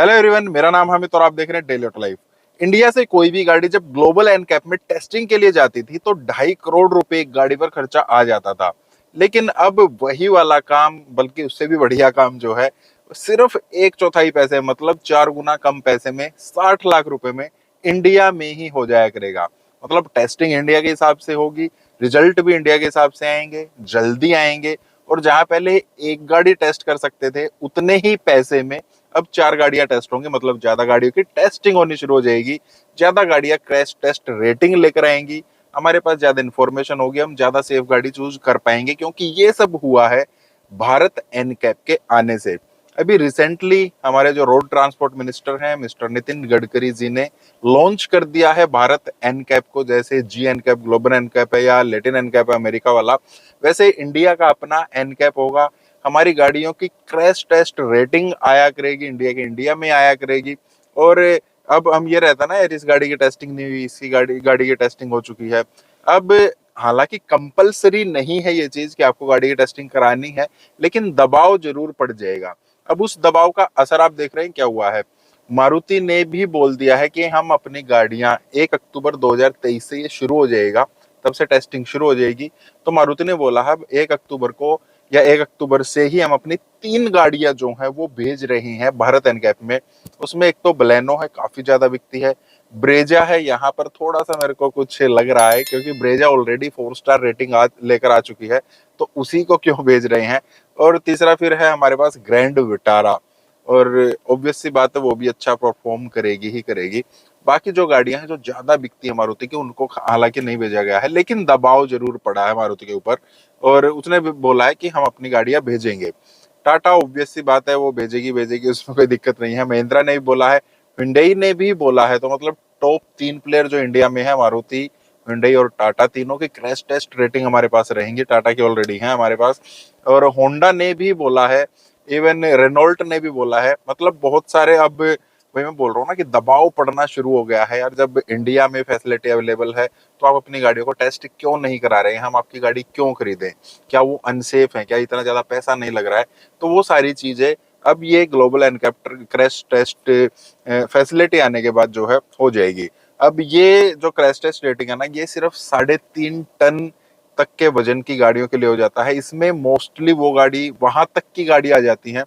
Hello everyone, मेरा नाम हामिद और आप देख रहे हैं डेली ऑटो लाइफ। इंडिया से कोई भी गाड़ी जब ग्लोबल एनकैप में टेस्टिंग के लिए जाती थी तो 2.5 करोड़ रुपए एक गाड़ी पर खर्चा आ जाता था। लेकिन अब वही वाला काम, बल्कि उससे भी बढ़िया काम जो है, सिर्फ एक चौथाई पैसे मतलब 4 गुना कम पैसे में 60 लाख रुपए में इंडिया में ही हो जाया करेगा। मतलब टेस्टिंग इंडिया के हिसाब से होगी, रिजल्ट भी इंडिया के हिसाब से आएंगे, जल्दी आएंगे। और जहां पहले एक गाड़ी टेस्ट कर सकते थे उतने ही पैसे में अब 4 गाड़ियां टेस्ट होंगी, मतलब ज्यादा गाड़ियों की टेस्टिंग होनी शुरू हो जाएगी। ज्यादा गाड़ियां क्रैश टेस्ट रेटिंग लेकर आएंगी, हमारे पास ज्यादा इंफॉर्मेशन होगी, हम ज्यादा सेफ गाड़ी चूज कर पाएंगे, क्योंकि ये सब हुआ है भारत एनकैप के आने से। अभी रिसेंटली हमारे जो रोड ट्रांसपोर्ट मिनिस्टर हैं मिस्टर नितिन गडकरी जी ने लॉन्च कर दिया है भारत एनकैप को। जैसे जी एनकैप ग्लोबल एनकैप है या लेटिन एनकैप है अमेरिका वाला, वैसे इंडिया का अपना एनकैप होगा। हमारी गाड़ियों की क्रैश टेस्ट रेटिंग आया करेगी, इंडिया के इंडिया में आया करेगी। और अब हम ये रहता ना यार, इस गाड़ी की टेस्टिंग नहीं हुई, इसकी गाड़ी गाड़ी की टेस्टिंग हो चुकी है। अब हालांकि कंपलसरी नहीं है ये चीज कि आपको गाड़ी की टेस्टिंग करानी है, लेकिन दबाव जरूर पड़ जाएगा। अब उस दबाव का असर आप देख रहे हैं क्या हुआ है। मारुति ने भी बोल दिया है कि हम अपनी गाड़ियां 1 अक्टूबर 2023 से ये शुरू हो जाएगा, तब से टेस्टिंग शुरू हो जाएगी। तो मारुति ने बोला है 1 अक्टूबर को या 1 अक्टूबर से ही हम अपनी 3 गाड़ियां जो है वो भेज रहे हैं भारत एनकैप में। उसमें एक तो बलेनो है, काफी ज्यादा बिकती है। ब्रेजा है, यहाँ पर थोड़ा सा मेरे को कुछ लग रहा है क्योंकि ब्रेजा ऑलरेडी 4 स्टार रेटिंग लेकर आ चुकी है, तो उसी को क्यों भेज रहे हैं। और तीसरा फिर है हमारे पास ग्रैंड विटारा, और ऑब्वियस सी बात है वो भी अच्छा परफॉर्म करेगी ही करेगी। बाकी जो गाड़ियां हैं जो ज्यादा बिकती है मारुति की, उनको हालांकि नहीं भेजा गया है, लेकिन दबाव जरूर पड़ा है मारुति के ऊपर। और उसने भी बोला है कि हम अपनी गाड़ियां भेजेंगे। टाटा ऑब्वियस सी बात है वो भेजेगी भेजेगी, उसमें कोई दिक्कत नहीं है। महिंद्रा ने भी बोला है, हुंडई ने भी बोला है। तो मतलब टॉप 3 प्लेयर जो इंडिया में है, मारुति, हुंडई और टाटा, तीनों की क्रैश टेस्ट रेटिंग हमारे पास रहेंगी। टाटा की ऑलरेडी है हमारे पास, और होंडा ने भी बोला है, इवन रेनॉल्ट ने भी बोला है। मतलब बहुत सारे, अब वही मैं बोल रहा हूँ ना कि दबाव पड़ना शुरू हो गया है यार। जब इंडिया में फैसिलिटी अवेलेबल है तो आप अपनी गाड़ियों को टेस्ट क्यों नहीं करा रहे हैं, हम आपकी गाड़ी क्यों खरीदें, क्या वो अनसेफ है, क्या इतना ज्यादा पैसा नहीं लग रहा है। तो वो सारी चीजें अब ये ग्लोबल एनकैप्टर क्रैश टेस्ट फैसिलिटी आने के बाद जो है हो जाएगी। अब ये जो क्रैश टेस्ट रेटिंग है ना, ये सिर्फ 3.5 टन तक के वजन की गाड़ियों के लिए हो जाता है। इसमें मोस्टली वो गाड़ी, वहां तक की गाड़ी आ जाती है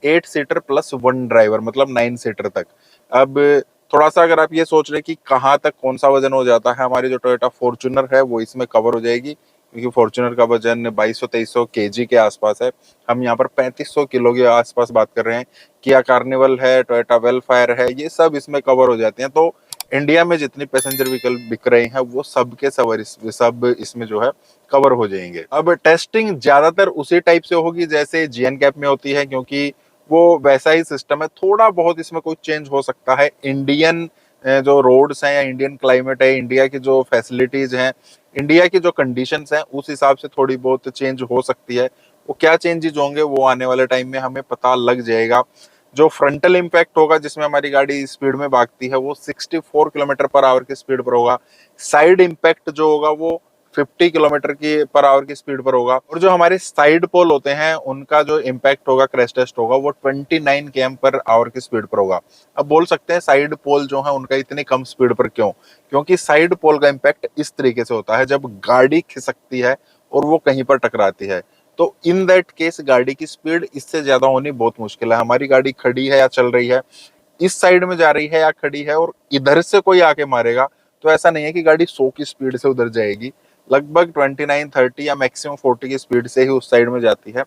8 सीटर प्लस 1 ड्राइवर, मतलब 9 सीटर तक। अब थोड़ा सा अगर आप ये सोच रहे कि कहाँ तक कौन सा वजन हो जाता है, हमारी जो टोयोटा फॉर्च्यूनर है वो इसमें कवर हो जाएगी, क्योंकि फॉर्च्यूनर का वजन 2200-2300 केजी के आसपास है। हम यहाँ पर 3500 किलो के आसपास बात कर रहे हैं। किया कार्निवल है, टोयोटा वेलफायर है, ये सब इसमें कवर हो जाते हैं। तो इंडिया में जितनी पैसेंजर व्हीकल बिक रहे हैं वो सब के सब इसमें जो है कवर हो जाएंगे। अब टेस्टिंग ज्यादातर उसी टाइप से होगी जैसे जीएन कैप में होती है, क्योंकि वो वैसा ही सिस्टम है। थोड़ा बहुत इसमें कुछ चेंज हो सकता है। इंडियन जो रोड्स हैं या इंडियन क्लाइमेट है, इंडिया की जो फैसिलिटीज हैं, इंडिया की जो कंडीशंस हैं, उस हिसाब से थोड़ी बहुत चेंज हो सकती है। वो क्या चेंजेस होंगे वो आने वाले टाइम में हमें पता लग जाएगा। जो फ्रंटल इम्पैक्ट होगा, जिसमें हमारी गाड़ी स्पीड में भागती है, वो 64 किलोमीटर पर आवर की स्पीड पर होगा। साइड इम्पैक्ट जो होगा वो 50 किलोमीटर की पर आवर की स्पीड पर होगा। और जो हमारे साइड पोल होते हैं उनका जो इम्पैक्ट होगा, क्रैश टेस्ट होगा, वो 29 km/h की स्पीड पर होगा। अब बोल सकते हैं साइड पोल जो है उनका इतनी कम स्पीड पर क्यों, क्योंकि साइड पोल का इम्पैक्ट इस तरीके से होता है जब गाड़ी खिसकती है और वो कहीं पर टकराती है। तो इन दैट केस गाड़ी की स्पीड इससे ज्यादा होनी बहुत मुश्किल है। हमारी गाड़ी खड़ी है या चल रही है, इस साइड में जा रही है या खड़ी है, और इधर से कोई आके मारेगा, तो ऐसा नहीं है कि गाड़ी 100 की स्पीड से उधर जाएगी। लगभग 29-30 या मैक्सिमम 40 की स्पीड से ही उस साइड में जाती है,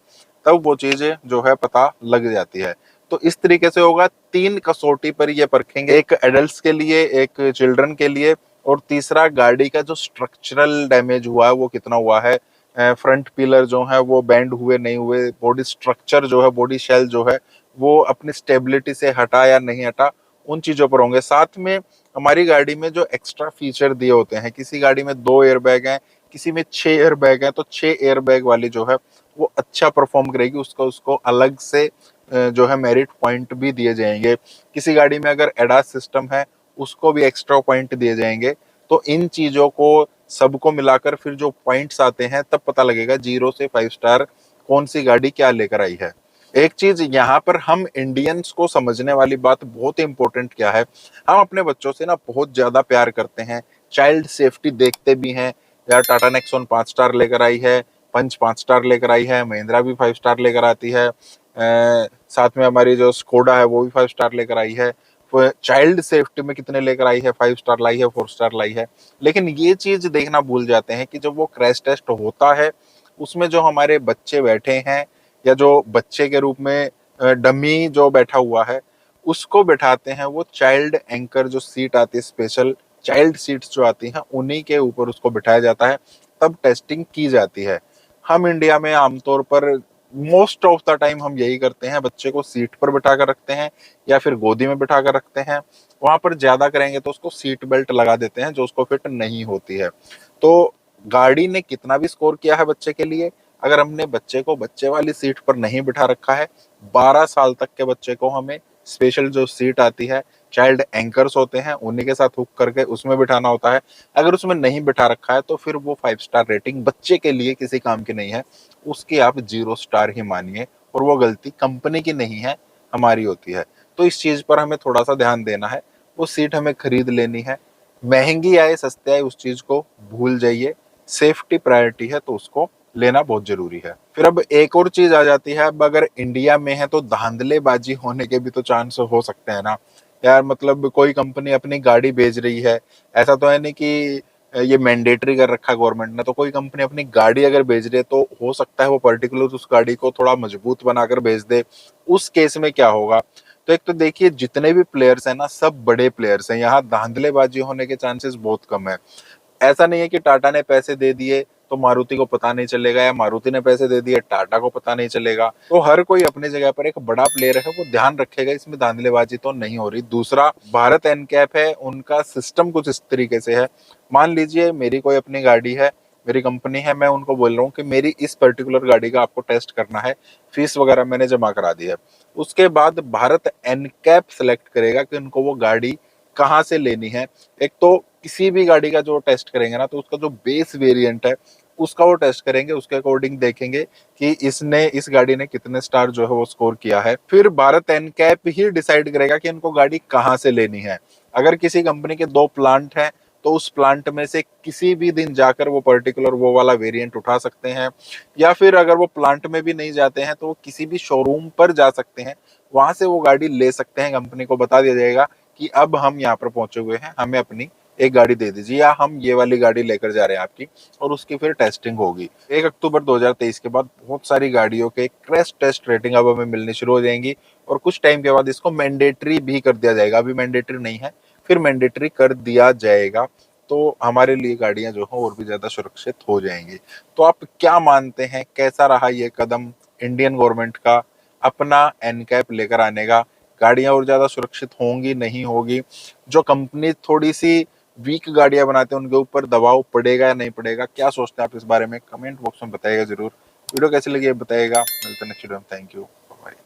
तब वो चीजें जो है पता लग जाती है। तो इस तरीके से होगा। 3 कसौटी पर ये परखेंगे, एक एडल्ट्स के लिए, एक चिल्ड्रन के लिए, और तीसरा गाड़ी का जो स्ट्रक्चरल डैमेज हुआ है वो कितना हुआ है। फ्रंट पिलर जो है वो बेंड हुए नहीं हुए, बॉडी स्ट्रक्चर जो है, बॉडी शेल जो है वो अपनी स्टेबिलिटी से हटा या नहीं हटा, उन चीजों पर होंगे। साथ में हमारी गाड़ी में जो एक्स्ट्रा फीचर दिए होते हैं, किसी गाड़ी में 2 एयरबैग हैं, किसी में 6 एयरबैग हैं, तो 6 एयरबैग वाली जो है वो अच्छा परफॉर्म करेगी, उसको उसको अलग से जो है मेरिट पॉइंट भी दिए जाएंगे। किसी गाड़ी में अगर एडास सिस्टम है उसको भी एक्स्ट्रा पॉइंट दिए जाएंगे। तो इन चीजों को सबको मिलाकर फिर जो पॉइंट्स आते हैं तब पता लगेगा 0 से 5 स्टार कौन सी गाड़ी क्या लेकर आई है। एक चीज यहाँ पर हम इंडियंस को समझने वाली बात बहुत इंपॉर्टेंट क्या है, हम अपने बच्चों से ना बहुत ज्यादा प्यार करते हैं, चाइल्ड सेफ्टी देखते भी हैं। यार टाटा नेक्सॉन 5 स्टार लेकर आई है, पंच 5 स्टार लेकर आई है, महिंद्रा भी 5 स्टार लेकर आती है, साथ में हमारी जो स्कोडा है वो भी 5 स्टार लेकर आई है। चाइल्ड सेफ्टी में कितने लेकर आई है, 5 स्टार लाई है, 4 स्टार लाई है। लेकिन ये चीज देखना भूल जाते हैं कि जब वो क्रैश टेस्ट होता है, उसमें जो हमारे बच्चे बैठे हैं या जो बच्चे के रूप में डमी जो बैठा हुआ है, उसको बैठाते हैं वो चाइल्ड एंकर जो सीट आती है, स्पेशल चाइल्ड सीट्स जो आती हैं, उन्हीं के ऊपर उसको बिठाया जाता है, तब टेस्टिंग की जाती है। हम इंडिया में आमतौर पर मोस्ट ऑफ द टाइम हम यही करते हैं, बच्चे को सीट पर बिठा कर रखते हैं या फिर गोदी में बिठा कर रखते हैं। वहां पर ज्यादा करेंगे तो उसको सीट बेल्ट लगा देते हैं जो उसको फिट नहीं होती है। तो गाड़ी ने कितना भी स्कोर किया है बच्चे के लिए, अगर हमने बच्चे को बच्चे वाली सीट पर नहीं बिठा रखा है, 12 साल तक के बच्चे को हमें स्पेशल जो सीट आती है, चाइल्ड एंकर्स होते हैं, उन्हीं के साथ हुक करके उसमें बिठाना होता है। अगर उसमें नहीं बिठा रखा है तो फिर वो 5 स्टार रेटिंग बच्चे के लिए किसी काम की नहीं है, उसकी आप 0 स्टार ही मानिए। और वो गलती कंपनी की नहीं है, हमारी होती है। तो इस चीज पर हमें थोड़ा सा ध्यान देना है। वो सीट हमें खरीद लेनी है, महंगी आए सस्ते आए उस चीज को भूल जाइए। सेफ्टी प्रायोरिटी है तो उसको लेना बहुत जरूरी है। फिर अब एक और चीज आ जाती है, अब अगर इंडिया में है तो धांधलेबाजी होने के भी तो चांस हो सकते हैं ना यार। मतलब कोई कंपनी अपनी गाड़ी भेज रही है, ऐसा तो है नहीं कि ये मैंडेटरी कर रखा गवर्नमेंट ने, तो कोई कंपनी अपनी गाड़ी अगर भेज रही है तो हो सकता है वो पर्टिकुलर उस गाड़ी को थोड़ा मजबूत बनाकर भेज दे। उस केस में क्या होगा, तो एक तो देखिए जितने भी प्लेयर्स हैं ना, सब बड़े प्लेयर्स हैं, यहाँ धांधलेबाजी होने के चांसेस बहुत कम है। ऐसा नहीं है कि टाटा ने पैसे दे दिए तो मारुति को पता नहीं चलेगा, या मारुति ने पैसे दे दिए टाटा को पता नहीं चलेगा। तो हर कोई अपनी जगह पर एक बड़ा प्लेयर है, वो ध्यान रखेगा, इसमें धांधलेबाजी तो नहीं हो रही। दूसरा, भारत एनकैप है, उनका सिस्टम कुछ इस तरीके से है। मान लीजिए मेरी कोई अपनी गाड़ी है, मेरी कंपनी है, मैं उनको बोल रहा हूँ कि मेरी इस पर्टिकुलर गाड़ी का आपको टेस्ट करना है, फीस वगैरह मैंने जमा करा दी है। उसके बाद भारत एनकैप सेलेक्ट करेगा कि उनको वो गाड़ी कहाँ से लेनी है। एक तो किसी भी गाड़ी का जो टेस्ट करेंगे ना, तो उसका जो बेस वेरिएंट है उसका वो टेस्ट करेंगे, उसके अकॉर्डिंग देखेंगे कि इसने इस गाड़ी ने कितने स्टार जो है वो स्कोर किया है। फिर भारत एनकैप ही डिसाइड करेगा कि इनको गाड़ी कहाँ से लेनी है। अगर किसी कंपनी के 2 प्लांट हैं तो उस प्लांट में से किसी भी दिन जाकर वो पर्टिकुलर वो वाला वेरिएंट उठा सकते हैं, या फिर अगर वो प्लांट में भी नहीं जाते हैं तो वो किसी भी शोरूम पर जा सकते हैं, वहां से वो गाड़ी ले सकते हैं। कंपनी को बता दिया जाएगा कि अब हम यहाँ पर पहुंचे हुए हैं, हमें अपनी एक गाड़ी दे दीजिए, या हम ये वाली गाड़ी लेकर जा रहे हैं आपकी, और उसकी फिर टेस्टिंग होगी। 1 अक्टूबर 2023 के बाद बहुत सारी गाड़ियों के क्रैश टेस्ट रेटिंग अब हमें मिलनी शुरू हो जाएंगी, और कुछ टाइम के बाद इसको मैंडेटरी भी कर दिया जाएगा। अभी मैंडेटरी नहीं है, फिर मैंडेटरी कर दिया जाएगा, तो हमारे लिए गाड़ियां जो है और भी ज्यादा सुरक्षित हो जाएंगी। तो आप क्या मानते हैं, कैसा रहा ये कदम इंडियन गवर्नमेंट का अपना एनकैप लेकर आने का? गाड़ियां और ज्यादा सुरक्षित होंगी, नहीं होगी? जो कंपनी थोड़ी सी वीक गाड़ियां बनाते हैं उनके ऊपर दबाव पड़ेगा या नहीं पड़ेगा? क्या सोचते हैं आप इस बारे में? कमेंट बॉक्स में बताइएगा जरूर। वीडियो कैसी लगी है बताइएगा। मिलते हैं नेक्स्ट वीडियो में। Thank you.